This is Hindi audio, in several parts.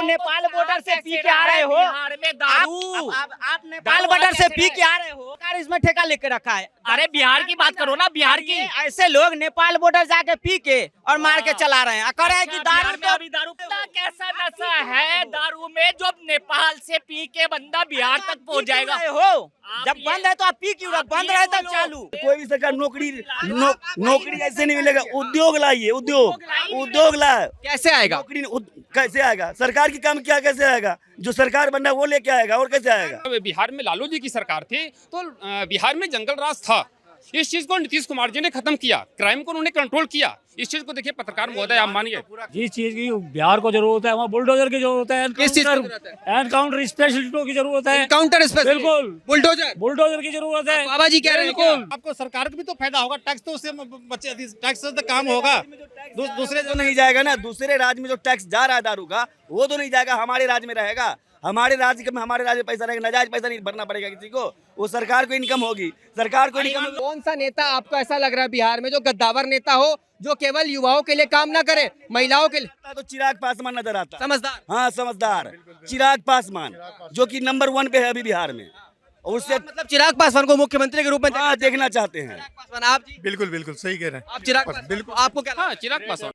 नेपाल बॉर्डर से पी के आ रहे हो, बिहार में दारू। आप नेपाल बॉर्डर से पी के आ रहे हो, सरकार इसमें ठेका लेके रखा है। अरे बिहार की बात करो ना, बिहार की। ऐसे लोग नेपाल बॉर्डर जाके पी के और मार के चला रहे हैं, कह रहे हैं कि दारू बिहार में अभी दारू कैसा नशा है दारू में, जो नेपाल से पी के बंदा बिहार तक पहुंच जाएगा। हो जब बंद है तो आप पी क्यों रहे, बंद रहे तब चालू। कोई भी सरकार नौकरी ऐसे नहीं मिलेगा। उद्योग लाइए, उद्योग लाए। कैसे आएगा? नौकरी कैसे आएगा? सरकार की काम क्या कैसे आएगा? जो सरकार बनना वो लेके आएगा, और कैसे आएगा? बिहार में लालू जी की सरकार थी तो बिहार में जंगल राज था। इस चीज को नीतीश कुमार जी ने खत्म किया, क्राइम को उन्होंने कंट्रोल किया। इस चीज को देखिए पत्रकार महोदय, आप मानिए जिस चीज की बिहार को जरूरत है वहाँ बुलडोजर की जरूरत है, किस चीज की जरूरत है? एनकाउंटर स्पेशलिस्टों की जरूरत है, काउंटर स्पेशल, बिल्कुल बुलडोजर की जरूरत है। बाबा जी कह रहे हैं क्या? आपको सरकार को भी तो फायदा होगा, टैक्स तो उससे बच्चे, टैक्स से तो काम होगा। दूसरे तो नहीं जाएगा ना, दूसरे राज्य में जो टैक्स जा रहा है दारू का, वो तो नहीं जाएगा, हमारे राज्य में रहेगा। हमारे राज्य में पैसा रहेगा, नाजायज पैसा नहीं भरना पड़ेगा किसी को, वो सरकार को इनकम होगी। सरकार को इनकम। कौन सा नेता आपको ऐसा लग रहा है बिहार में जो गद्दावर नेता हो, जो केवल युवाओं के लिए काम ना करे, महिलाओं के लिए? तो चिराग पासवान नजर आता। समझदार। हाँ समझदार, चिराग पासवान जो कि नंबर 1 पे है अभी बिहार में। और उससे मतलब चिराग पासवान को मुख्यमंत्री के रूप में देखना चाहते हैं। पासवान, आप जी? बिल्कुल सही कह रहे हैं आप चिराग बिल्कुल, आपको क्या? हाँ, चिराग पासवान।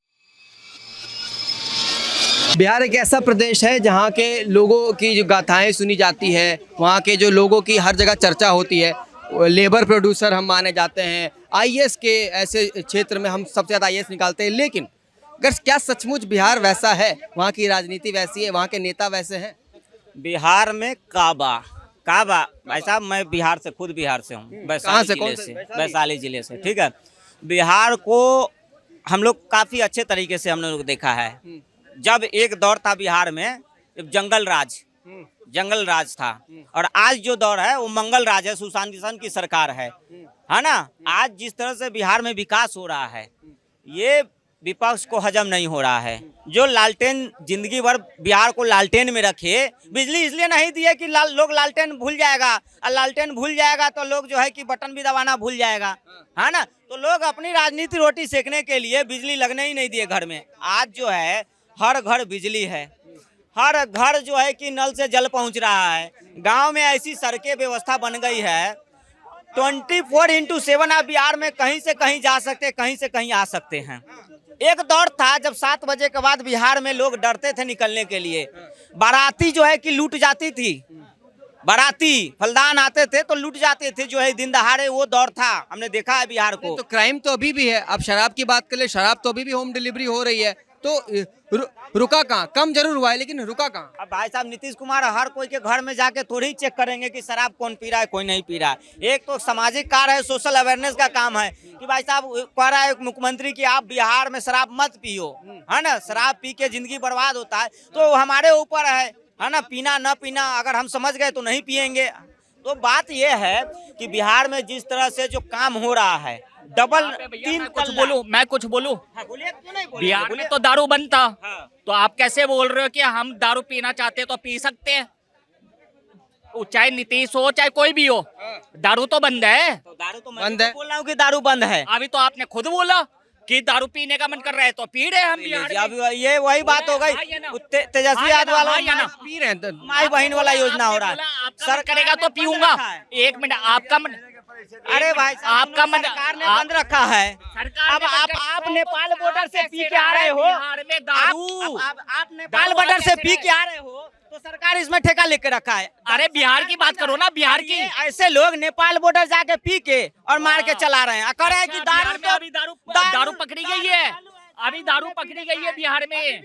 बिहार एक ऐसा प्रदेश है जहाँ के लोगों की जो गाथाएं सुनी जाती है, वहाँ के जो लोगों की हर जगह चर्चा होती है। लेबर प्रोड्यूसर हम माने जाते हैं, आईएएस के ऐसे क्षेत्र में हम सबसे ज़्यादा आईएएस निकालते हैं। लेकिन अगर क्या सचमुच बिहार वैसा है, वहाँ की राजनीति वैसी है, वहाँ के नेता वैसे हैं? बिहार में काबा भाई साहब, मैं बिहार से, खुद बिहार से हूँ, वैशाली जिले से। ठीक है, बिहार को हम लोग काफी अच्छे तरीके से हम लोग देखा है। जब एक दौर था बिहार में जंगल राज था, और आज जो दौर है वो मंगल राज है, सुशांत किशन की सरकार है ना। आज जिस तरह से बिहार में विकास हो रहा है, ये विपक्ष को हजम नहीं हो रहा है। जो लालटेन जिंदगी भर बिहार को लालटेन में रखे, बिजली इसलिए नहीं दिए कि लोग लालटेन भूल जाएगा, और लालटेन भूल जाएगा तो लोग जो है कि बटन भी दबाना भूल जाएगा, है ना। तो लोग अपनी राजनीति रोटी सेकने के लिए बिजली लगने ही नहीं दिए घर में। आज जो है हर घर बिजली है, हर घर जो है कि नल से जल पहुंच रहा है। गांव में ऐसी सड़कें व्यवस्था बन गई है, 24/7 आप बिहार में कहीं से कहीं जा सकते, कहीं से कहीं आ सकते हैं। एक दौर था जब 7 बजे के बाद बिहार में लोग डरते थे निकलने के लिए। बाराती जो है कि लूट जाती थी, बाराती फलदान आते थे तो लूट जाते थे जो है दिन दहाड़े, वो दौर था, हमने देखा है बिहार को। तो क्राइम तो अभी भी है। अब शराब की बात कर ले, शराब तो अभी भी होम डिलीवरी हो रही है, तो रुका कहाँ? कम जरूर हुआ है लेकिन रुका कहाँ? अब भाई साहब, नीतीश कुमार हर कोई के घर में जाके थोड़ी चेक करेंगे कि शराब कौन पी रहा है, कोई नहीं पी रहा है। एक तो सामाजिक कार्य है, सोशल अवेयरनेस का काम है कि भाई साहब कह रहा है मुख्यमंत्री कि आप बिहार में शराब मत पियो, है ना। शराब पी के जिंदगी बर्बाद होता है, तो हमारे ऊपर है ना, पीना न पीना। अगर हम समझ गए तो नहीं पियेंगे। तो बात यह है कि बिहार में जिस तरह से जो काम हो रहा है, डबल 3 मैं कुछ बोलूं बिहार में तो दारू बंद था, तो आप कैसे बोल रहे हो कि हम दारू पीना चाहते तो पी सकते हैं? चाहे नीतीश हो चाहे कोई भी हो, दारू तो बंद है। तो दारू तो बंद है। बोल रहा हूँ कि दारू बंद है। अभी तो आपने खुद बोला कि दारू पीने का मन कर रहा है तो पी रहे हैं हम बिहार में। अब ये वही बात हो गई, तेजस्वी यादव वाला पी रहे हैं, माई बहन वाला योजना हो रहा है। सर करेगा तो पीऊंगा। एक मिनट, आपका मन, अरे भाई आपका मन, सरकार ने बंद रखा है। अब आप नेपाल बॉर्डर से पी के आ रहे हो, बिहार में दारू। आप नेपाल बॉर्डर से पी के आ रहे हो, तो सरकार इसमें ठेका लेके रखा है। अरे बिहार की बात करो ना, बिहार की। ऐसे लोग नेपाल बॉर्डर जाके पी के और मार के चला रहे हैं, कह रहे हैं कि बिहार में अभी दारू पकड़ी गई है, अभी दारू पकड़ी गई है बिहार में।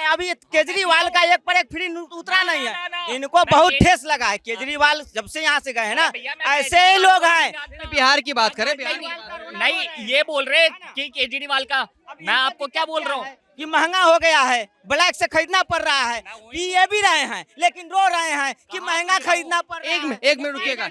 अभी केजरीवाल का एक पर एक फ्री उतरा नहीं है, इनको बहुत ठेस लगा है। केजरीवाल जब से यहाँ से गए हैं ना, ऐसे ही लोग हैं। बिहार की बात करें, नहीं ये बोल रहे कि केजरीवाल का, मैं आपको क्या बोल रहा हूँ कि महंगा हो गया है, ब्लैक से खरीदना पड़ रहा है। पिए भी रहे हैं लेकिन रो रहे हैं कि महंगा खरीदना पड़ रहा है। एक मिनट रुकिएगा।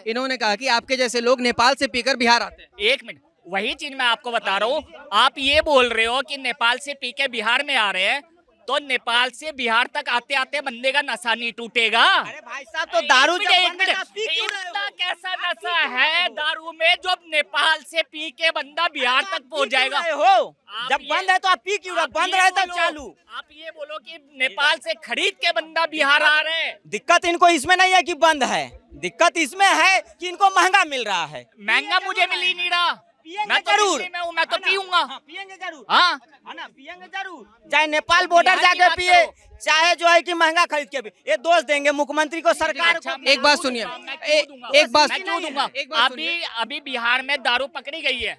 इन्होंने कहा कि आपके जैसे लोग नेपाल से पीकर बिहार आते हैं। एक मिनट, वही चीज मैं आपको बता रहा हूँ। आप ये बोल रहे हो कि नेपाल से पी के बिहार में आ रहे हैं, तो नेपाल से बिहार तक आते आते बंदे का नशा नहीं टूटेगा। अरे भाई साहब तो दारू जब एक बंद है मिनट, तो आप पी क्यों रहे हो? इतना कैसा नशा है दारू में जो नेपाल से पी के बंदा बिहार तक पहुंच जाएगा। हो आप जब ये- बंद है तो आप पी क्यों रहे हो? आप बंद ये रहे तब बोलो- चालू। आप ये बोलो कि नेपाल से खरीद के बंदा बिहार आ रहे हैं। दिक्कत इनको इसमें नहीं है कि बंद है, दिक्कत इसमें है कि इनको महंगा मिल रहा है। महंगा मुझे मिल ही नहीं रहा। पिएंगे मैं तो जरूर। दिल्ली में हूँ, मैं तो है ना? पीऊंगा। हाँ, पिएंगे जरूर। हाँ है ना, पिएंगे जरूर। चाहे नेपाल बॉर्डर बिहार की जाके बात पिए, करो। चाहे जो है कि महंगा खरीद के भी, ये दोष देंगे मुख्यमंत्री को, सरकार अच्छा, को। एक बात सुनिए, मैं क्यों दूंगा? एक बात मैं क्यों दूंगा? एक बात अभी बिहार में दारू पकड़ी गई है,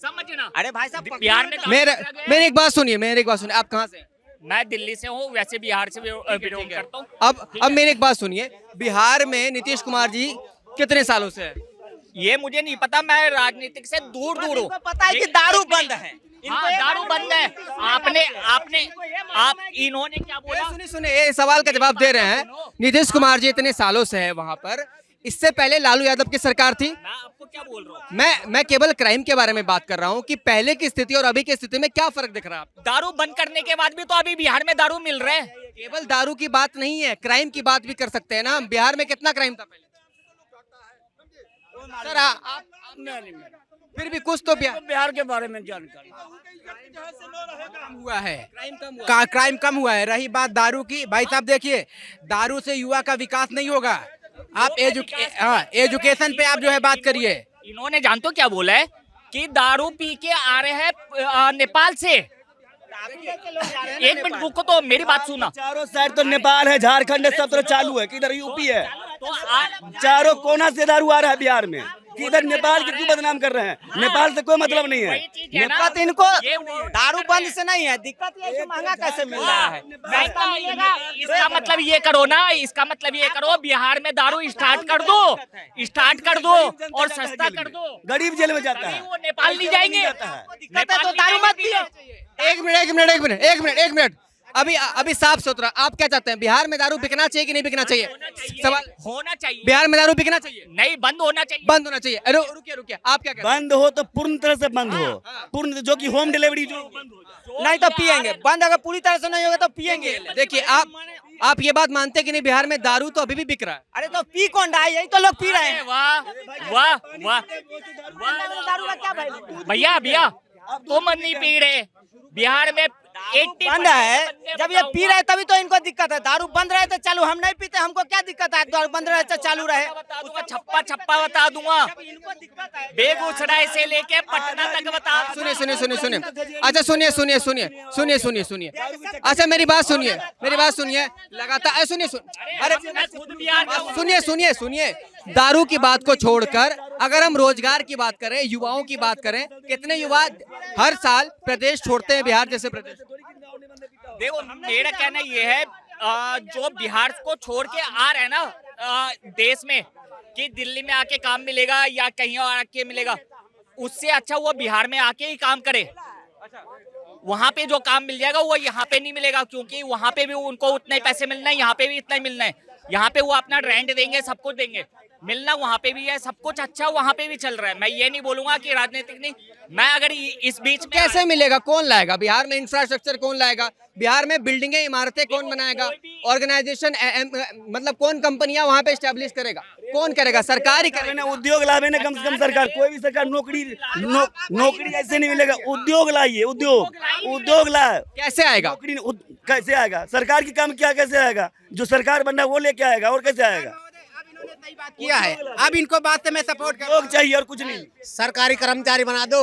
समझना। अरे भाई साहब बिहार में मेरे एक बात सुनिए, आप कहाँ से हैं? मैं दिल्ली से हूँ, वैसे बिहार से बिलोंग करता हूँ। अब मेरी एक बात सुनिए, बिहार में नीतीश कुमार जी कितने सालों से है? ये मुझे नहीं पता, मैं राजनीतिक से दूर दूर हूँ। इनको पता है कि दारू बंद है। हाँ, दारू बंद है। आप इन्होंने क्या बोला? सुनिए, ये सवाल का जवाब दे रहे हैं। नीतीश कुमार जी इतने सालों से है वहाँ पर, इससे पहले लालू यादव की सरकार थी। मैं आपको क्या बोल रहा हूँ? मैं केवल क्राइम के बारे में बात कर रहा हूँ कि पहले की स्थिति और अभी की स्थिति में क्या फर्क दिख रहा है आपको? दारू बंद करने के बाद भी तो अभी बिहार में दारू मिल रहे हैं। केवल दारू की बात नहीं है, क्राइम की बात भी कर सकते हैं ना। बिहार में कितना क्राइम था पहले? सर आप फिर भी कुछ तो बिहार के बारे में जानकारी हुआ है, क्राइम कम हुआ है। रही बात दारू की, भाई साहब देखिए, दारू से युवा का विकास नहीं होगा। आप एजुकेशन पे आप जो है बात करिए। इन्होंने जानते हो क्या बोला है कि दारू पी के आ रहे हैं नेपाल से। एक मिनट रुको तो मेरी बात सुना। चारों साइड तो नेपाल है, झारखंड है, सब तरफ चालू है। किधर यूपी है, चारों कोना से दारू आ रहा है बिहार में। किधर नेपाल के क्यों बदनाम कर रहे हैं? नेपाल से कोई मतलब नहीं है। दिक्कत इनको दारू बंद से नहीं है, दिक्कत ये कि महंगा कैसे मिल रहा है। इसका मतलब ये करो ना, इसका मतलब ये करो बिहार में दारू स्टार्ट कर दो और सस्ता कर दो। गरीब जेल में जाता है, वो नेपाल नहीं जाएंगे। दिक्कत है तो दारू मत पियो। एक मिनट। अभी साफ सुथरा आप क्या चाहते हैं? बिहार में दारू बिकना चाहिए कि नहीं बिकना चाहिए? सवाल होना चाहिए। बिहार में दारू बिकना चाहिए? नहीं, बंद होना चाहिए। बंद होना चाहिए। रुकिए, आप क्या कहते हैं? बंद हो तो पूर्ण तरह से बंद हो, पूर्ण जो कि होम डिलीवरी जो नहीं तो पिएंगे। बंद अगर पूरी तरह से नहीं होगा तो पिएंगे। देखिए, आप ये बात मानते हैं कि नहीं बिहार में दारू तो अभी भी बिक रहा है? अरे तो पी कौन रहा है? यही तो लोग पी रहे हैं। वाह वाह वाह दारू का क्या भाई? भैया तुम नहीं पी रहे। बिहार में 80 बंद है, जब ये पी रहे तभी तो इनको दिक्कत है। दारू बंद रहे तो चालू, हम नहीं पीते, हमको क्या दिक्कत है? दारू बंद रहे तो चालू रहे। बता दूंगा, छप्पा बता दूंगा। इनको दिक्कत है। बेगूसराय से लेके पटना तक बता। सुनिए। अच्छा सुनिए। अच्छा मेरी बात सुनिए। लगातार सुनिए। दारू की बात को छोड़कर अगर हम रोजगार की बात करें, युवाओं की बात करें, कितने युवा हर साल प्रदेश छोड़ते हैं, बिहार जैसे प्रदेश? देखो, मेरा कहना ये है, जो बिहार को छोड़ के आ रहे हैं ना देश में, कि दिल्ली में आके काम मिलेगा या कहीं और आके मिलेगा, उससे अच्छा वो बिहार में आके ही काम करे। वहाँ पे जो काम मिल जाएगा वो यहाँ पे नहीं मिलेगा, क्योंकि वहाँ पे भी उनको उतने ही पैसे मिलना है, यहाँ पे भी इतना ही मिलना है। यहाँ पे वो अपना रेंट देंगे, सब कुछ देंगे, मिलना वहाँ पे भी है, सब कुछ अच्छा वहाँ पे भी चल रहा है। मैं ये नहीं बोलूंगा कि राजनीतिक नहीं। मैं अगर इस बीच में कैसे मिलेगा? कौन लाएगा बिहार में? इंफ्रास्ट्रक्चर कौन लाएगा बिहार में? बिल्डिंगें, इमारतें कौन बनाएगा? ऑर्गेनाइजेशन मतलब कौन कंपनियां वहाँ पे एस्टेब्लिश करेगा? कौन करेगा? सरकार ही करेगा। उद्योग लावे ना, कम से कम सरकार। कोई भी सरकार नौकरी ऐसे नहीं मिलेगा। उद्योग लाइए, उद्योग लाए। कैसे आएगा? कैसे आएगा? सरकार की काम क्या कैसे आएगा? जो सरकार बनना है वो लेके आएगा, और कैसे आएगा? किया है, अब इनको बात से मैं सपोर्ट कर। लोग चाहिए और कुछ नहीं। सरकारी कर्मचारी बना दो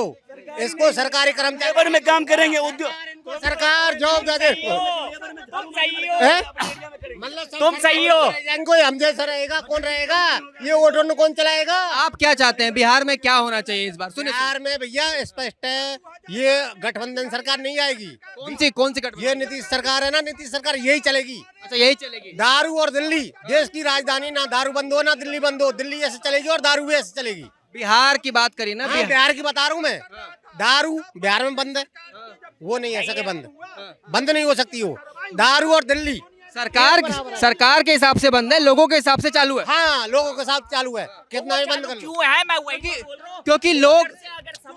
इसको, सरकारी कर्मचारी लेबर में काम करेंगे, उद्योग सरकार जॉब दे दे। मतलब तुम सही हो। कोई हम जैसा रहेगा, कौन रहेगा? ये ऑटो कौन चलाएगा? आप क्या चाहते हैं? बिहार में क्या होना चाहिए इस बार? सुनिए। बिहार में भैया स्पष्ट है, ये गठबंधन सरकार नहीं आएगी। कौन सी गठबंधन? ये नीतीश सरकार है ना, नीतीश सरकार यही चलेगी। अच्छा, यही चलेगी। दारू और दिल्ली, देश की राजधानी, ना दारू बंद हो ना दिल्ली बंद हो। दिल्ली ऐसे चलेगी और दारू भी ऐसे चलेगी। बिहार की बात करी ना। बिहार की बता रहा हूँ मैं। दारू बिहार में बंद है, वो नहीं है सके बंद नहीं हो सकती वो। दारू और दिल्ली सरकार के हिसाब से बंद है, लोगों के हिसाब से चालू है। हाँ, लोगों के साथ चालू है। कितना भी बंद कर लो। क्यों है? मैं वही बोल रहा हूँ। क्योंकि लोग,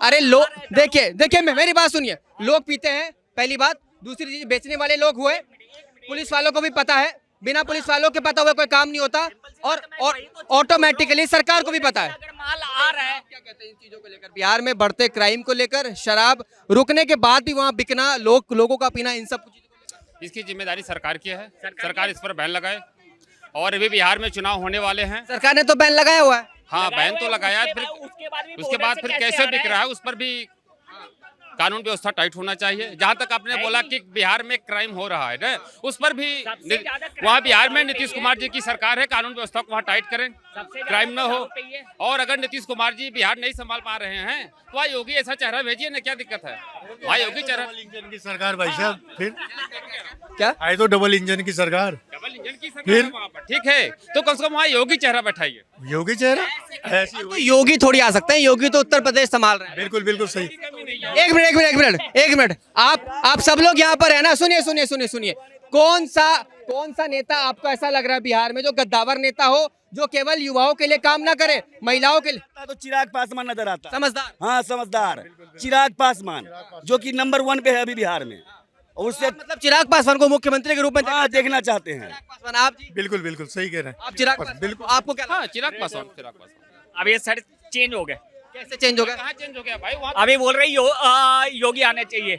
अरे लोग देखिए मेरी बात सुनिए। लोग पीते हैं, पहली बात, दूसरी चीज बेचने वाले लोग हुए, पुलिस वालों को भी पता है, बिना पुलिस वालों के पता हुए कोई काम नहीं होता, और ऑटोमेटिकली सरकार को भी पता है। अगर माल आ रहा है, क्या कहते हैं इन चीजों को लेकर, बिहार में बढ़ते क्राइम को लेकर, शराब रुकने के बाद भी वहाँ बिकना, लोगों का पीना, इन सब कुछ इसकी जिम्मेदारी सरकार की है। सरकार इस पर बैन लगाए। और अभी बिहार में चुनाव होने वाले हैं। सरकार ने तो बैन लगाया हुआ है। हाँ, बैन तो लगाया, फिर उसके बाद फिर कैसे बिक रहा है उस पर भी कानून व्यवस्था टाइट होना चाहिए। जहाँ तक आपने बोला कि बिहार में क्राइम हो रहा है ना, उस पर भी वहाँ बिहार में नीतीश कुमार जी की सरकार है, कानून व्यवस्था को वहाँ टाइट करें, क्राइम न हो। और अगर नीतीश कुमार जी बिहार नहीं संभाल पा रहे हैं तो वहाँ योगी ऐसा चेहरा भेजिए ना, क्या दिक्कत है? वहाँ योगी चेहरा इंजन की सरकार भाई साहब, फिर क्या आए तो डबल इंजन की सरकार, डबल इंजन की सरकार है वहाँ पर, ठीक है, तो कम से कम वहाँ योगी चेहरा बैठाइए। योगी चेहरा ऐसी तो योगी थोड़ी आ सकते हैं, योगी तो उत्तर प्रदेश संभाल रहे हैं। बिल्कुल बिल्कुल सही। एक मिनट, आप सब लोग यहाँ पर है ना, सुनिए, कौन सा नेता आपको ऐसा लग रहा है बिहार में जो गद्दावर नेता हो, जो केवल युवाओं के लिए काम ना करे, महिलाओं के लिए? तो चिराग पासवान नजर आता है। समझदार। हाँ, समझदार चिराग पासवान, जो कि नंबर 1 पे है अभी बिहार में। और उससे मतलब चिराग पासवान को मुख्यमंत्री के रूप में हाँ, देखना चाहते हैं। पासवान, आप जी? बिल्कुल बिल्कुल सही कह रहे हैं आप चिराग बिल्कुल, आपको क्या हाँ, चिराग पासवान। अब ये सर चेंज हो गए। कैसे चेंज हो गया? कहाँ चेंज हो गया भाई? वहाँ अभी बोल रही योगी आने चाहिए।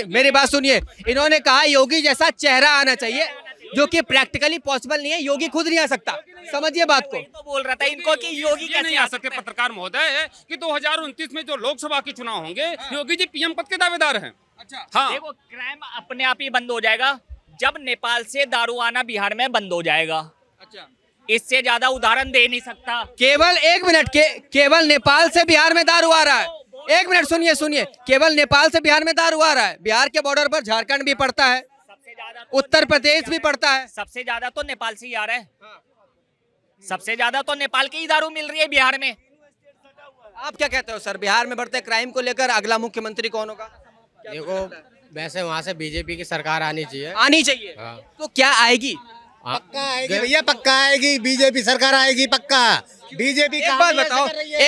मेरी बात सुनिए, इन्होंने कहा योगी जैसा चेहरा आना चाहिए, जो कि प्रैक्टिकली पॉसिबल नहीं है, योगी खुद नहीं आ सकता। समझिए बात को। तो बोल रहा था इनको कि योगी ये कैसे नहीं आ सकते पत्रकार महोदय कि 2029 में जो लोकसभा के चुनाव होंगे, योगी जी पीएम पद के दावेदार हैं। अच्छा, हाँ, देखो क्राइम अपने आप ही बंद हो जाएगा जब नेपाल से दारू आना बिहार में बंद हो जाएगा। अच्छा, इससे ज्यादा उदाहरण दे नहीं सकता। केवल एक मिनट केवल नेपाल से बिहार में दारू आ रहा है। एक मिनट सुनिए, केवल नेपाल से बिहार में दारू आ रहा है। बिहार के बॉर्डर पर झारखंड भी पड़ता है, सबसे ज्यादा तो उत्तर प्रदेश भी पड़ता है। सबसे ज्यादा तो नेपाल से ही आ रहा है। सबसे ज्यादा तो नेपाल की ही दारू मिल रही है बिहार में। आप क्या कहते हो सर, बिहार में बढ़ते क्राइम को लेकर अगला मुख्यमंत्री कौन होगा? देखो वैसे वहाँ से बीजेपी की सरकार आनी चाहिए। आनी चाहिए। तो क्या आएगी? पक्का आएगी भैया, पक्का आएगी, बीजेपी सरकार आएगी पक्का। बीजेपी एक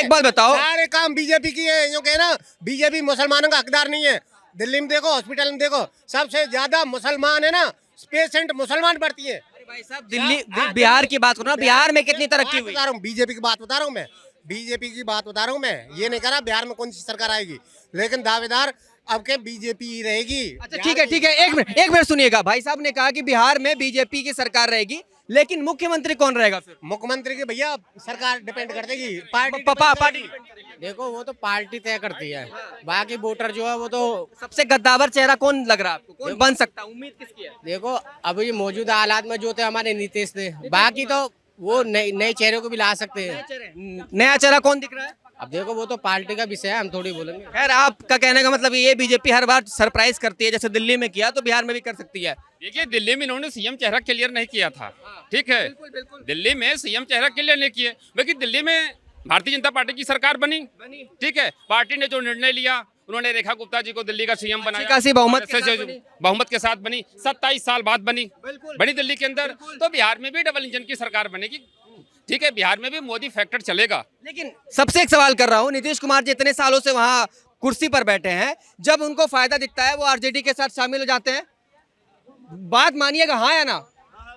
बात बताओ, सारे काम बीजेपी की है। जो कहे ना बीजेपी मुसलमानों का हकदार नहीं है। दिल्ली में देखो, हॉस्पिटल में देखो, सबसे ज्यादा मुसलमान है ना, पेशेंट मुसलमान बढ़ती है। भाई साहब दिल्ली बिहार की बात करो ना, बिहार में कितनी तरक्की हुई? बता रहा हूँ, बीजेपी की बात बता रहा हूँ मैं, बीजेपी की बात बता रहा हूँ मैं। ये नहीं कह रहा बिहार में कौन सी सरकार आएगी, लेकिन दावेदार अब के बीजेपी ही रहेगी। अच्छा ठीक है, एक मिनट सुनिएगा। भाई साहब ने कहा कि बिहार में बीजेपी की सरकार रहेगी, लेकिन मुख्यमंत्री कौन रहेगा फिर? मुख्यमंत्री की भैया सरकार डिपेंड कर देगी, पार्टी। देखो वो तो पार्टी तय करती है, बाकी वोटर जो है वो तो। सबसे गद्दावर चेहरा कौन लग रहा है आपको, कौन बन सकता है, उम्मीद किसकी है? देखो अभी मौजूदा हालात में जो थे हमारे नीतीश थे, बाकी तो वो नए चेहरे को भी ला सकते हैं। नया चेहरा कौन दिख रहा है? अब देखो वो तो पार्टी का विषय है, हम थोड़ी बोलेंगे। खैर, आपका कहने का मतलब ये बीजेपी हर बार सरप्राइज करती है, जैसे दिल्ली में किया तो बिहार में भी कर सकती है। देखिए दिल्ली में इन्होंने सीएम चेहरा क्लियर नहीं किया था, ठीक है, दिल्ली में सीएम चेहरा क्लियर नहीं किए, लेकिन दिल्ली में भारतीय जनता पार्टी की सरकार बनी, ठीक है, पार्टी ने जो निर्णय लिया, उन्होंने रेखा गुप्ता जी को दिल्ली का सीएम बनाया, खासी बहुमत के साथ बनी, 27 साल बाद बनी दिल्ली के अंदर। तो बिहार में भी डबल इंजन की सरकार बनेगी, ठीक है, बिहार में भी मोदी फैक्टर चलेगा। लेकिन सबसे एक सवाल कर रहा हूँ, नीतीश कुमार जी इतने सालों से वहाँ कुर्सी पर बैठे हैं, जब उनको फायदा दिखता है वो आरजेडी के साथ शामिल हो जाते हैं। बात मानिएगा, हाँ या ना?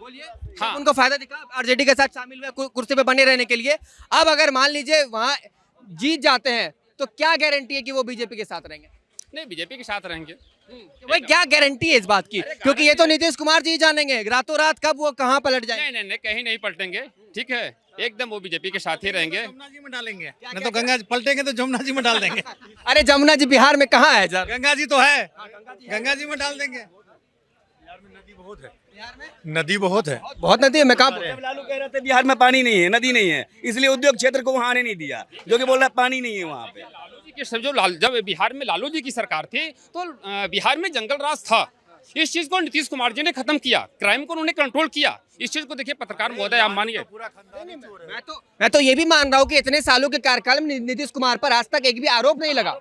बोलिए। हाँ। उनको फायदा दिखा, आरजेडी के साथ शामिल हुए कुर्सी पे बने रहने के लिए। अब अगर मान लीजिए वहाँ जीत जाते हैं तो क्या गारंटी है कि वो बीजेपी के साथ रहेंगे? नहीं, बीजेपी के साथ रहेंगे। भाई क्या गारंटी है इस बात की? क्योंकि ये तो नीतीश कुमार जी जानेंगे रातों रात कब वो कहाँ पलट जाए। नहीं, कहीं नहीं पलटेंगे, ठीक है, एकदम वो बीजेपी के साथ ही रहेंगे। जमुना जी में डालेंगे, नहीं तो गंगा पलटेंगे तो जमुना जी में डाल देंगे। अरे जमुना जी बिहार में कहाँ है सर? गंगा जी तो है, गंगा जी में डाल देंगे। बिहार में नदी बहुत है, नदी बहुत है, बहुत नदी है। मैं कहाँ जब लालू कह रहे थे बिहार में पानी नहीं है, नदी नहीं है, इसलिए उद्योग क्षेत्र को वहाँ आने नहीं दिया, जो कि बोल रहा है पानी नहीं है वहाँ पे। जब बिहार में लालू जी की सरकार थी तो बिहार में जंगल राज था। इस चीज को नीतीश कुमार जी ने खत्म किया, क्राइम को उन्होंने कंट्रोल किया। इस चीज को देखिए पत्रकार महोदय, आप मानिए। मैं तो ये भी मान रहा हूँ कि इतने सालों के कार्यकाल में नीतीश कुमार पर आज तक एक भी आरोप नहीं लगा,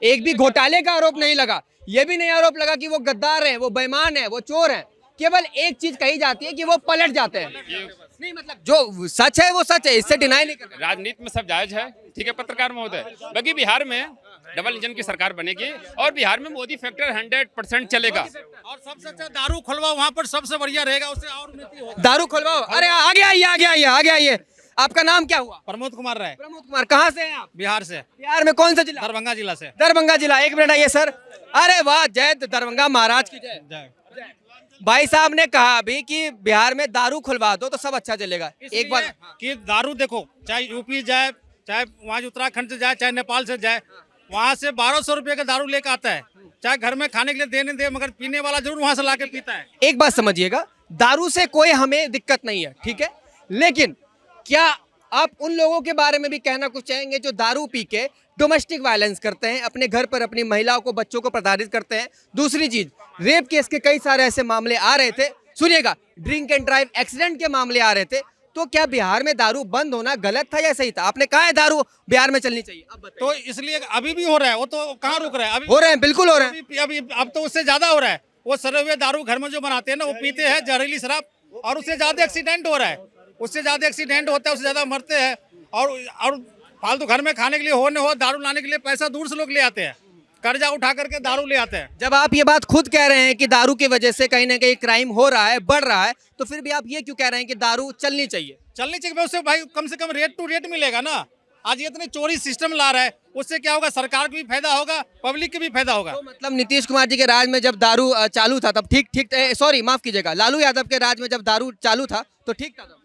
एक भी घोटाले का आरोप नहीं लगा, ये भी नहीं आरोप लगा कि वो गद्दार हैं, वो बेईमान हैं, वो चोर हैं। केवल एक चीज कही जाती है कि वो पलट जाते हैं। नहीं मतलब जो सच है वो सच है, इससे डिनाई नहीं करना। राजनीति में सब जायज है, ठीक है पत्रकार महोदय। बाकी बिहार में डबल इंजन की सरकार बनेगी और बिहार में मोदी फैक्टर 100% चलेगा। और सबसे अच्छा दारू खुलवा वहाँ पर सबसे बढ़िया रहेगा, उससे और उन्नति होगी। दारू खुलवाओ। अरे आगे आइए, आगे आइए, आगे आइए। आपका नाम क्या हुआ? प्रमोद कुमार राय, प्रमोद कुमार। कहाँ से हैं आप? बिहार से, बिहार में कौन सा जिला? दरभंगा जिला से। दरभंगा जिला। एक मिनट आइए सर। अरे वाह, जय दरभंगा महाराज की जय। जय। भाई साहब ने कहा अभी कि बिहार में दारू खुलवा दो तो सब अच्छा चलेगा। एक बार कि दारू देखो, चाहे यूपी जाए, चाहे वहाँ उत्तराखंड से जाए, चाहे नेपाल से जाए, वहाँ से 1200 रुपये का दारू लेकर आता है। चाहे घर में खाने के लिए देने दे, मगर पीने वाला जरूर वहाँ से लाके पीता है। एक बात समझिएगा, दारू से कोई हमें दिक्कत नहीं है, ठीक है, लेकिन क्या आप उन लोगों के बारे में भी कहना कुछ चाहेंगे जो दारू पी के डोमेस्टिक वायलेंस करते हैं, अपने घर पर अपनी महिलाओं को, बच्चों को प्रताड़ित करते हैं? दूसरी चीज, रेप केस के कई सारे ऐसे मामले आ रहे थे, सुनिएगा, ड्रिंक एंड ड्राइव एक्सीडेंट के मामले आ रहे थे। तो क्या बिहार में दारू बंद होना गलत था या सही था? आपने कहा है दारू बिहार में चलनी चाहिए, अब बताइए। तो इसलिए अभी भी हो रहा है, वो तो कहाँ रुक रहा है? अभी हो रहे हैं, बिल्कुल हो रहे हैं। अभी अब तो उससे ज्यादा हो रहा है। वो सड़े हुए दारू घर में जो बनाते हैं ना, वो पीते हैं जहरीली शराब, और उससे ज्यादा एक्सीडेंट हो रहा है। उससे ज्यादा एक्सीडेंट होता है, उससे ज्यादा मरते हैं। और फालतू घर में खाने के लिए हो दारू लाने के लिए पैसा दूर से लोग ले आते हैं, कर्जा उठा करके दारू ले आते हैं। जब आप ये बात खुद कह रहे हैं कि दारू की वजह से कहीं ना कहीं क्राइम हो रहा है, बढ़ रहा है, तो फिर भी आप ये क्यों कह रहे हैं कि दारू चलनी चाहिए? चलनी चाहिए, उससे भाई कम से कम रेट टू रेट मिलेगा ना। आज ये इतने चोरी सिस्टम ला रहा है, उससे क्या होगा? सरकार को भी फायदा होगा, पब्लिक को भी फायदा होगा। तो मतलब नीतीश कुमार जी के राज में जब दारू चालू था तब ठीक सॉरी माफ कीजिएगा, लालू यादव के राज में जब दारू चालू था तो ठीक था तब?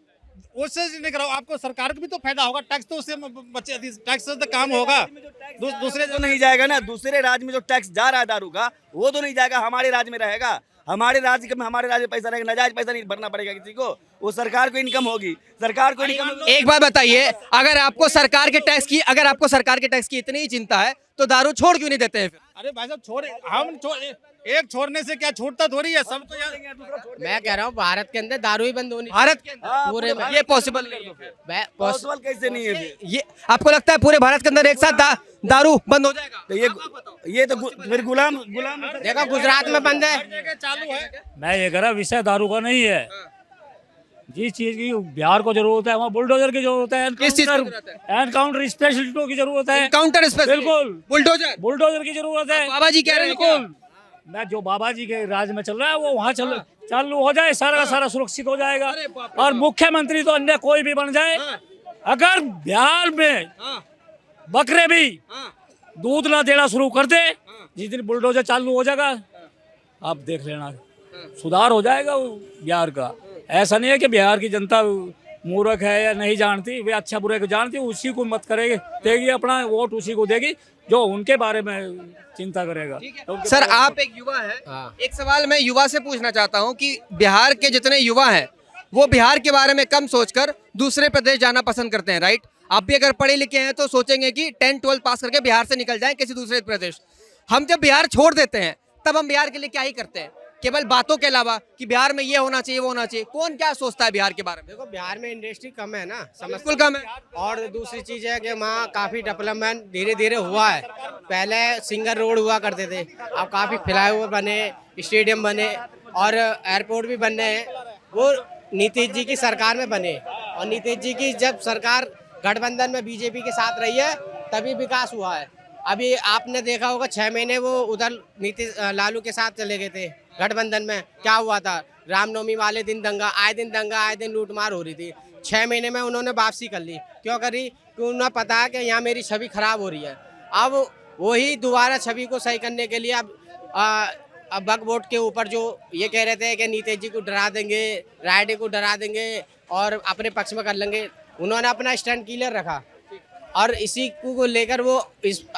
उससे नहीं कराओ, आपको सरकार को भी तो फायदा होगा, टैक्स तो उससे बचे, टैक्स से तो काम होगा। दूसरे तो नहीं जाएगा ना, दूसरे राज्य में जो टैक्स जा रहा है दारू का, वो तो नहीं जाएगा, हमारे राज्य में रहेगा। हमारे राज्य में पैसा रहेगा, नाजायज पैसा नहीं भरना पड़ेगा किसी को। वो सरकार को इनकम होगी, सरकार को इनकम। एक बात बताइए, अगर आपको सरकार के टैक्स की इतनी ही चिंता है तो दारू छोड़ क्यों नहीं देते हैं फिर? अरे भाई साहब, एक छोड़ने से क्या छूटता थोड़ी है, सब तो यार। मैं कह रहा हूँ भारत के अंदर दारू ही बंद होनी। भारत के हाँ, पूरे में ये पॉसिबल कर दो फिर। पॉसिबल कैसे नहीं है फिर? ये आपको लगता है पूरे भारत के अंदर एक साथ दारू बंद हो जाएगा? तो ये तो फिर गुलाम देखो गुजरात में बंद है, चालू है। मैं ये कह रहा विषय दारू का नहीं है। जिस चीज की बिहार को जरूरत है वहाँ बुलडोजर की जरूरत है, किस चीज की जरूरत है? एनकाउंटर स्पेशलिस्टों की जरूरत है, काउंटर बिल्कुल बुलडोजर की जरूरत है। बाबा जी कह रहे हैं क्या? बिल्कुल, मैं जो बाबा जी के राज में चल रहा है वो वहाँ चालू हो जाए, सारा का सारा सुरक्षित हो जाएगा। और मुख्यमंत्री तो अन्य कोई भी बन जाए, अगर बिहार में बकरे भी दूध ना देना शुरू कर दे, जिस दिन बुलडोजर चालू हो जाएगा, आप देख लेना सुधार हो जाएगा बिहार का। ऐसा नहीं है कि बिहार की जनता मूर्ख है या नहीं जानती, वे अच्छा बुरे को जानती, उसी को मत करेगी, देगी अपना वोट उसी को देगी जो उनके बारे में चिंता करेगा। सर आप एक युवा हैं, एक सवाल मैं युवा से पूछना चाहता हूं कि बिहार के जितने युवा हैं वो बिहार के बारे में कम सोचकर दूसरे प्रदेश जाना पसंद करते हैं, राइट? आप भी अगर पढ़े लिखे हैं तो सोचेंगे कि 10-12 पास करके बिहार से निकल जाएं किसी दूसरे प्रदेश। हम जब बिहार छोड़ देते हैं तब हम बिहार के लिए क्या ही करते हैं, केवल बातों के अलावा कि बिहार में ये होना चाहिए वो होना चाहिए। कौन क्या सोचता है बिहार के बारे में? देखो बिहार में इंडस्ट्री कम है ना, बिल्कुल कम है। और दूसरी चीज है कि वहाँ काफी डेवलपमेंट धीरे धीरे हुआ है। पहले सिंगल रोड हुआ करते थे, अब काफी फ्लाईओवर बने, स्टेडियम बने और एयरपोर्ट भी बन रहे हैं। वो नीतीश जी की सरकार में बने, और नीतीश जी की जब सरकार गठबंधन में बीजेपी के साथ रही है तभी विकास हुआ है। अभी आपने देखा होगा 6 महीने वो उधर नीतीश लालू के साथ चले गए थे गठबंधन में, क्या हुआ था? रामनवमी वाले दिन दंगा, आए दिन लूटमार हो रही थी। 6 महीने में उन्होंने वापसी कर ली। क्यों करी? क्यों? उन्हें पता है कि यहाँ मेरी छवि खराब हो रही है। अब वही दोबारा छवि को सही करने के लिए अब वक्फ बोर्ड के ऊपर जो ये कह रहे थे कि नीतीश जी को डरा देंगे, रायडे को डरा देंगे और अपने पक्ष में कर लेंगे, उन्होंने अपना स्टैंड क्लियर रखा और इसी को लेकर वो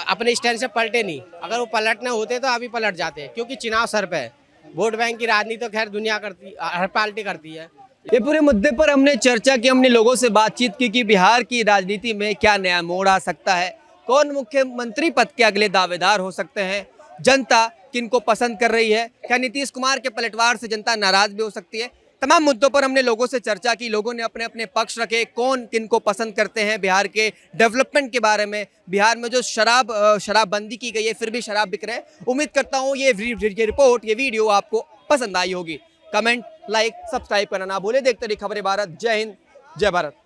अपने स्टैंड से पलटे नहीं। अगर वो पलटने होते तो अभी पलट जाते, क्योंकि चुनाव सर पे है। वोट बैंक की राजनीति तो खैर दुनिया करती, हर पार्टी करती है। ये पूरे मुद्दे पर हमने चर्चा की, हमने लोगों से बातचीत की कि बिहार की राजनीति में क्या नया मोड़ आ सकता है, कौन मुख्यमंत्री पद के अगले दावेदार हो सकते हैं, जनता किनको पसंद कर रही है, क्या नीतीश कुमार के पलटवार से जनता नाराज भी हो सकती है। तमाम मुद्दों पर हमने लोगों से चर्चा की, लोगों ने अपने अपने पक्ष रखे, कौन किनको पसंद करते हैं। बिहार के डेवलपमेंट के बारे में, बिहार में जो शराबबंदी की गई है फिर भी शराब बिक रहे हैं। उम्मीद करता हूँ ये रिपोर्ट, ये वीडियो आपको पसंद आई होगी। कमेंट, लाइक, सब्सक्राइब करना ना भूले। देखते रहिए खबरें भारत। जय हिंद, जय भारत।